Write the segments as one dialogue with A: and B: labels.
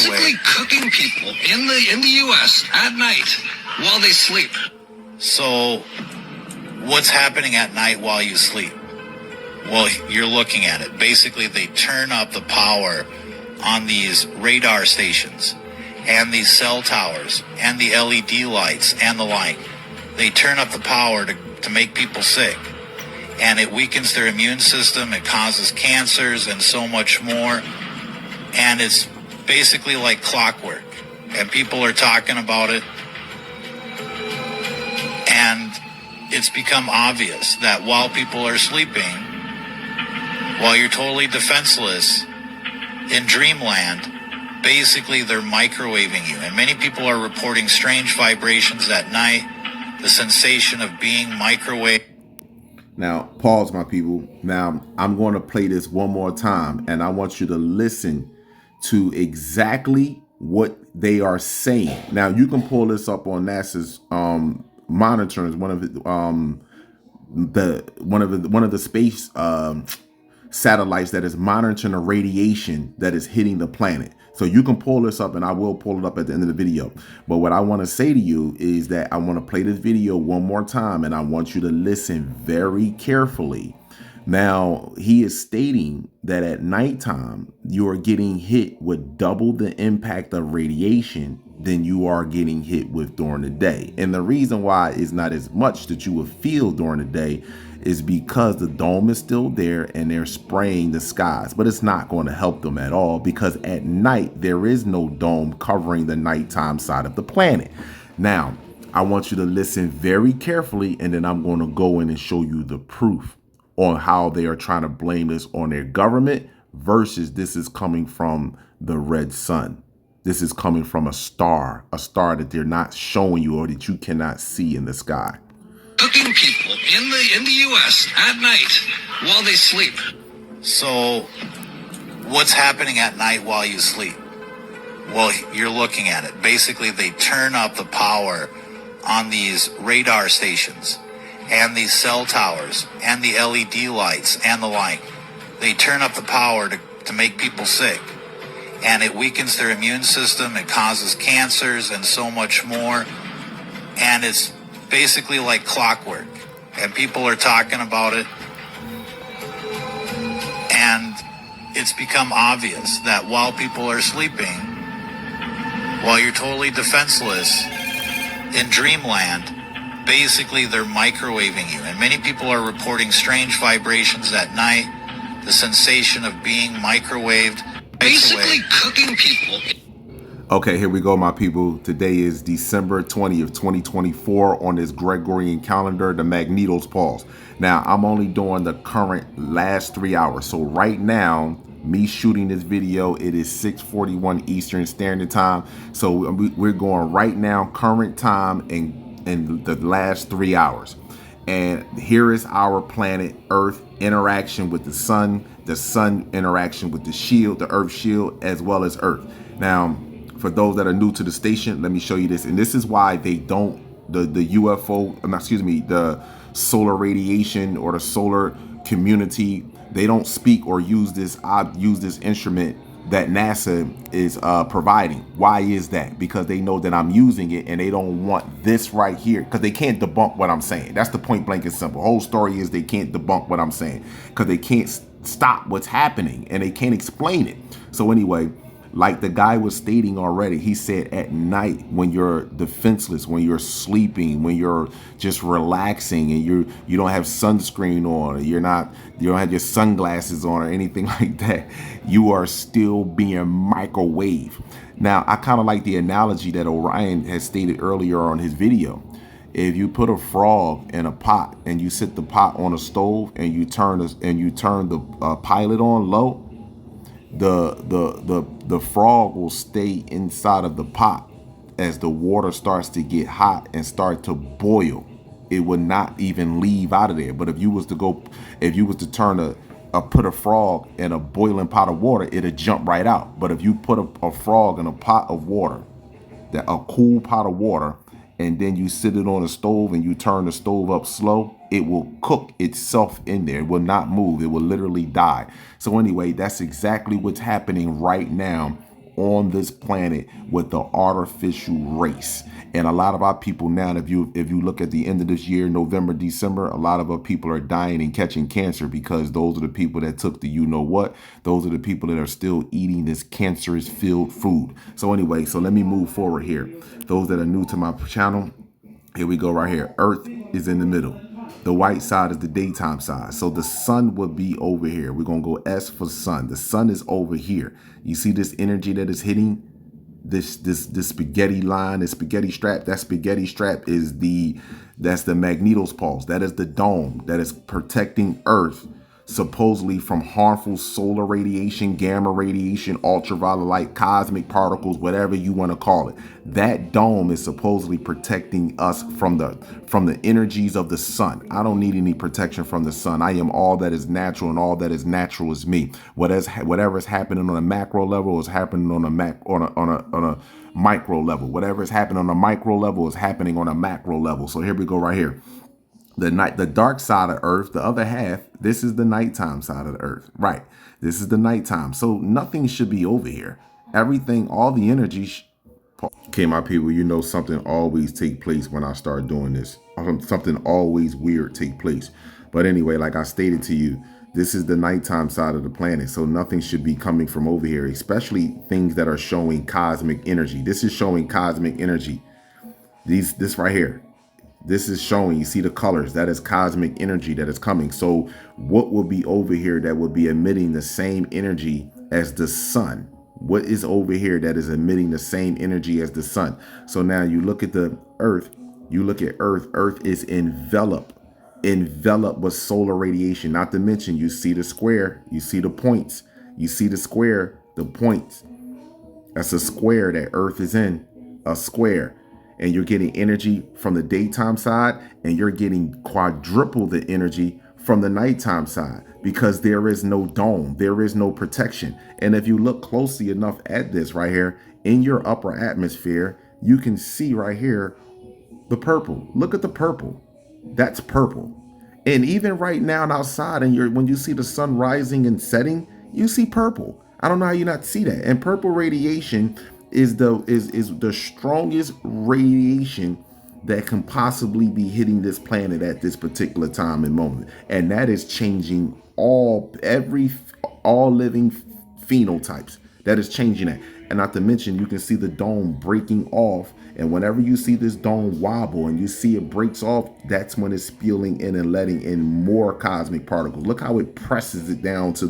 A: Basically cooking people in the U.S. at night while they sleep.
B: So, what's happening at night while you sleep? Well, you're looking at it. Basically, they turn up the power on these radar stations and these cell towers and the LED lights and the like. They turn up the power to make people sick. And it weakens their immune system. It causes cancers and so much more. And it's basically like clockwork. And people are talking about it. And it's become obvious that while people are sleeping, while you're totally defenseless in dreamland, basically they're microwaving you. And many people are reporting strange vibrations at night, the sensation of being microwaved.
C: Now, pause, my people. Now, I'm going to play this one more time, and I want you to listen to exactly what they are saying. Now, you can pull this up on NASA's monitors, one of the space satellites that is monitoring the radiation that is hitting the planet. So you can pull this up, and I will pull it up at the end of the video. But what I want to say to you is that I want to play this video one more time, and I want you to listen very carefully. Now, he is stating that at nighttime, you are getting hit with double the impact of radiation than you are getting hit with during the day. And the reason why it's not as much that you would feel during the day is because the dome is still there and they're spraying the skies, but it's not going to help them at all because at night there is no dome covering the nighttime side of the planet. Now, I want you to listen very carefully, and then I'm going to go in and show you the proof on how they are trying to blame this on their government versus this is coming from the red sun. This is coming from a star that they're not showing you or that you cannot see in the sky.
A: Cooking people in the U.S. at night while they sleep.
B: So, what's happening at night while you sleep? Well, you're looking at it. Basically, they turn up the power on these radar stations and these cell towers and the LED lights and the like. They turn up the power to make people sick. And it weakens their immune system. It causes cancers and so much more. And it's basically like clockwork. And people are talking about it. And it's become obvious that while people are sleeping, while you're totally defenseless in dreamland, basically they're microwaving you. And many people are reporting strange vibrations at night, the sensation of being microwaved.
A: Basically cooking people.
C: Okay, here we go, my people. Today is December 20th, 2024 on this Gregorian calendar, the Magnetos pause. Now, I'm only doing the current last 3 hours. So right now, me shooting this video, it is 6:41 Eastern Standard Time. So we're going right now, current time in the last 3 hours. And here is our planet Earth interaction with the sun interaction with the shield, the Earth shield, as well as Earth. Now, for those that are new to the station, let me show you this. And this is why they don't, the UFO, excuse me, the solar radiation or the solar community, they don't speak or use this instrument that NASA is providing. Why is that? Because they know that I'm using it and they don't want this right here, because they can't debunk what I'm saying. That's the point blank and simple. Whole story is they can't debunk what I'm saying because they can't stop what's happening and they can't explain it. So anyway, like the guy was stating already, he said at night when you're defenseless, when you're sleeping, when you're just relaxing and you don't have sunscreen on, you don't have your sunglasses on or anything like that, you are still being microwaved. Now, I kind of like the analogy that Orion has stated earlier on his video. If you put a frog in a pot and you sit the pot on a stove and you turn the pilot on low, the frog will stay inside of the pot as the water starts to get hot and start to boil. It would not even leave out of there. But if you was to put a frog in a boiling pot of water, it'll jump right out. But if you put a frog in a pot of water, a cool pot of water, and then you sit it on a stove and you turn the stove up slow, it will cook itself in there. It will not move. It will literally die. So anyway, that's exactly what's happening right now on this planet with the artificial race. And a lot of our people now, if you look at the end of this year, November, December, a lot of our people are dying and catching cancer because those are the people that took the you know what. Those are the people that are still eating this cancerous filled food. So anyway, so let me move forward here. Those that are new to my channel, here we go right here. Earth is in the middle. The white side is the daytime side. So the sun would be over here. We're going to go S for sun. The sun is over here. You see this energy that is hitting this spaghetti line, this spaghetti strap. That spaghetti strap is that's the Magneto's pulse. That is the dome that is protecting Earth supposedly from harmful solar radiation, gamma radiation, ultraviolet light, cosmic particles, whatever you want to call it. That dome is supposedly protecting us from the energies of the sun. I don't need any protection from the sun. I am all that is natural, and all that is natural is me. Whatever is happening on a macro level is happening on a micro level. Whatever is happening on a micro level is happening on a macro level. So here we go right here. The dark side of Earth, the other half, this is the nighttime side of the Earth. Right. This is the nighttime. So nothing should be over here. Everything, all the energy. Okay, my people, you know something always take place when I start doing this. Something always weird take place. But anyway, like I stated to you, this is the nighttime side of the planet. So nothing should be coming from over here, especially things that are showing cosmic energy. This is showing cosmic energy. This right here. This is showing, you see the colors, that is cosmic energy that is coming. So what will be over here that will be emitting the same energy as the sun? What is over here that is emitting the same energy as the sun? So now you look at the Earth, you look at Earth, Earth is enveloped with solar radiation. Not to mention, you see the square, you see the points, you see the square, the points. That's a square that Earth is in, a square. And you're getting energy from the daytime side, and you're getting quadruple the energy from the nighttime side because there is no dome, there is no protection. And if you look closely enough at this right here in your upper atmosphere, you can see right here the purple. Look at the purple. That's purple. And even right now outside, and when you see the sun rising and setting, you see purple. I don't know how you not see that. And purple radiation is the strongest radiation that can possibly be hitting this planet at this particular time and moment. And that is changing all living phenotypes. That is changing that. And not to mention, you can see the dome breaking off. And whenever you see this dome wobble and you see it breaks off, that's when it's spilling in and letting in more cosmic particles. Look how it presses it down to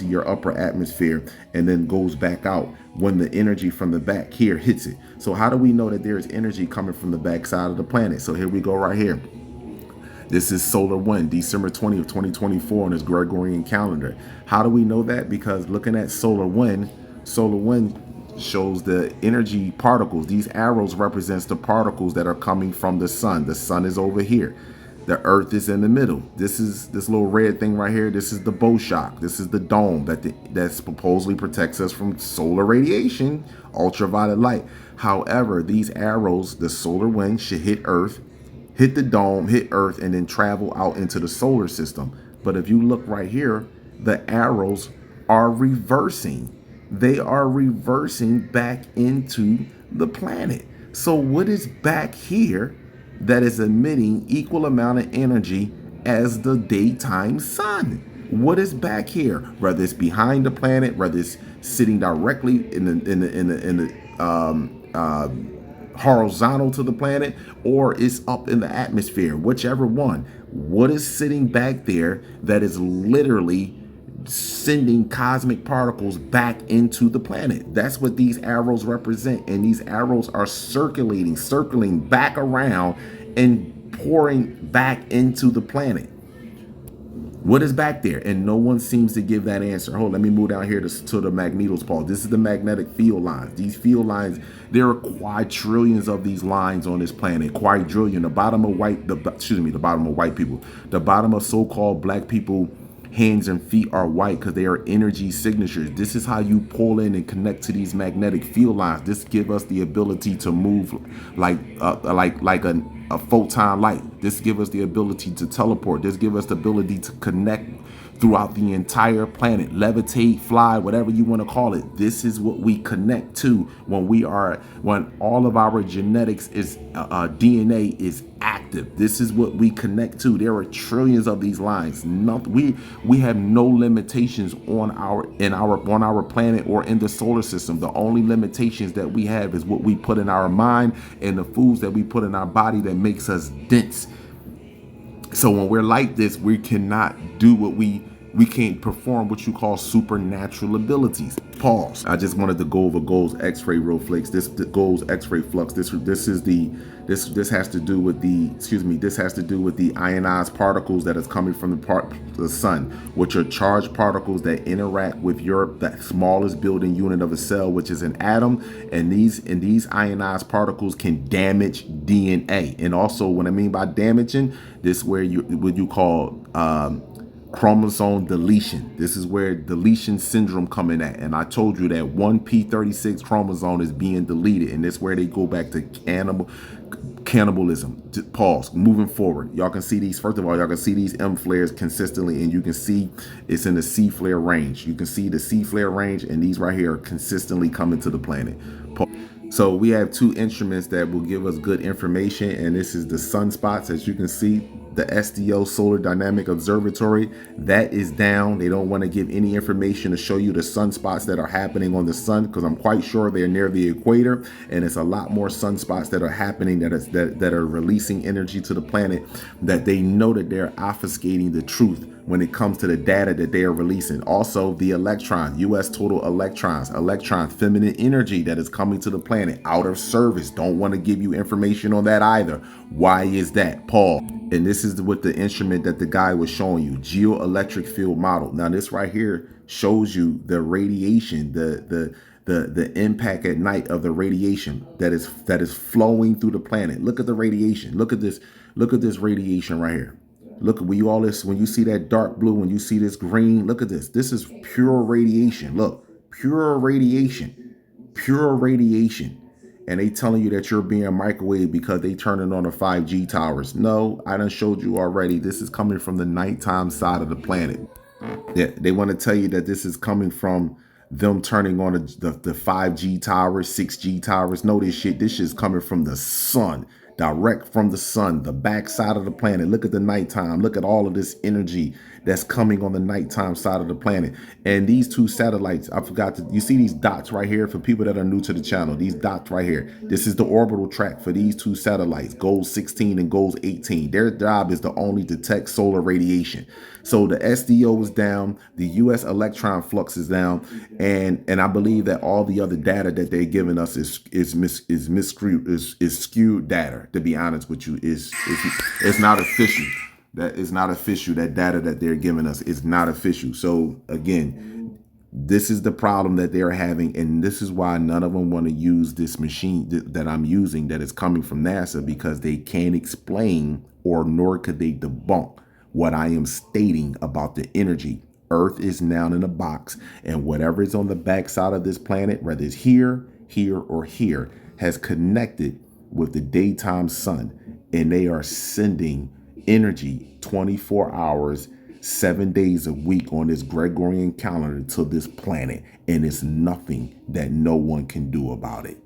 C: your upper atmosphere and then goes back out when the energy from the back here hits it. So how do we know that there's energy coming from the back side of the planet? So here we go right here. This is Solar Wind, December 20th, 2024 on this Gregorian calendar. How do we know that? Because looking at Solar Wind shows the energy particles. These arrows represents the particles that are coming from the sun. The sun is over here. The Earth is in the middle. This little red thing right here. This is the bow shock. This is the dome that supposedly protects us from solar radiation, ultraviolet light. However, these arrows, the solar wind, should hit Earth, hit the dome, hit Earth, and then travel out into the solar system. But if you look right here, the arrows are reversing. They are reversing back into the planet. So what is back here that is emitting equal amount of energy as the daytime sun? What is back here? Whether it's behind the planet, whether it's sitting directly in the horizontal to the planet, or it's up in the atmosphere, whichever one. What is sitting back there that is literally sending cosmic particles back into the planet? That's what these arrows represent. And these arrows are circling back around and pouring back into the planet. What is back there? And no one seems to give that answer. Hold, let me move down here to the Magneto's pulse. This is the magnetic field lines. These field lines, there are quadrillions of these lines on this planet. Quadrillion. The bottom of white people. The bottom of so-called black people hands and feet are white because they are energy signatures. This is how you pull in and connect to these magnetic field lines. This gives us the ability to move like a photon light. This gives us the ability to teleport. This gives us the ability to connect throughout the entire planet, levitate, fly, whatever you want to call it. This is what we connect to when all of our genetics is DNA is active. This is what we connect to. There are trillions of these lines. We have no limitations on our planet or in the solar system. The only limitations that we have is what we put in our mind and the foods that we put in our body that makes us dense. So when we're like this, we cannot do what we can't perform what you call supernatural abilities. Pause. I just wanted to go over Gold's X-ray real flakes. This Gold's X-ray flux. This has to do with the ionized particles that is coming from the sun, which are charged particles that interact with the smallest building unit of a cell, which is an atom. And these ionized particles can damage DNA. And also, what I mean by damaging, this is where what you call chromosome deletion. This is where deletion syndrome coming at. And I told you that 1p36 chromosome is being deleted, and that's where they go back to cannibalism. Pause. Moving forward, y'all can see these. First of all, y'all can see these M flares consistently, and you can see it's in the C flare range. You can see the C flare range, and these right here are consistently coming to the planet. So we have two instruments that will give us good information, and this is the sunspots. As you can see, the SDO Solar Dynamic Observatory, that is down. They don't want to give any information to show you the sunspots that are happening on the sun, because I'm quite sure they're near the equator, and it's a lot more sunspots that are happening that are releasing energy to the planet, that they know that they're obfuscating the truth when it comes to the data that they are releasing. Also, the electron, US total electrons, feminine energy that is coming to the planet out of service. Don't want to give you information on that either. Why is that, Paul? And this is what the instrument that the guy was showing you, geoelectric field model. Now this right here shows you the radiation, the impact at night of the radiation that is flowing through the planet. Look at the radiation. Look at this radiation right here. Look, when you see that dark blue, when you see this green, look at this. This is pure radiation. Look, pure radiation. And they telling you that you're being microwaved because they turning on the 5G towers. No, I done showed you already. This is coming from the nighttime side of the planet. They want to tell you that this is coming from them turning on the 5G towers, 6G towers. No, this shit's coming from the sun. Direct from the sun, the backside of the planet. Look at the nighttime. Look at all of this energy that's coming on the nighttime side of the planet. And these two satellites, you see these dots right here for people that are new to the channel, these dots right here. This is the orbital track for these two satellites, GOES 16 and GOES 18. Their job is to only detect solar radiation. So the SDO is down, the US electron flux is down, and I believe that all the other data that they're giving us is skewed data. To be honest with you, it's not official. That is not official. That data that they're giving us is not official. So again, this is the problem that they're having, and this is why none of them want to use this machine that I'm using that is coming from NASA, because they can't explain, or nor could they debunk what I am stating about the energy. Earth is now in a box, and whatever is on the backside of this planet, whether it's here, or here, has connected with the daytime sun, and they are sending energy 24 hours, 7 days a week on this Gregorian calendar to this planet, and it's nothing that no one can do about it.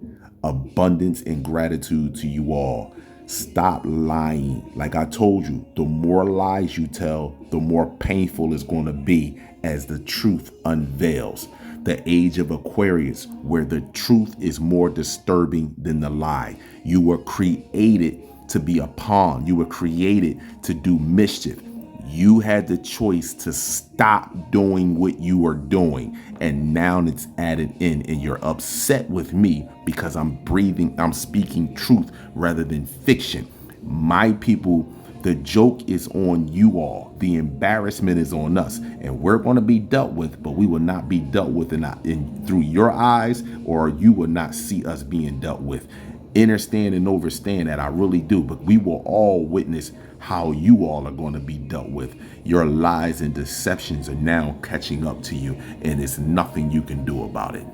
C: Abundance and gratitude to you all. Stop lying. Like I told you, the more lies you tell, the more painful it's going to be as the truth unveils. The age of Aquarius, where the truth is more disturbing than the lie. You were created to be a pawn. You were created to do mischief. You had the choice to stop doing what you were doing, and now it's added in, and you're upset with me because I'm speaking truth rather than fiction. My people, the joke is on you all. The embarrassment is on us, and we're going to be dealt with, but we will not be dealt with through your eyes, or you will not see us being dealt with. Understand and overstand that, I really do, but we will all witness how you all are going to be dealt with. Your lies and deceptions are now catching up to you, and there's nothing you can do about it.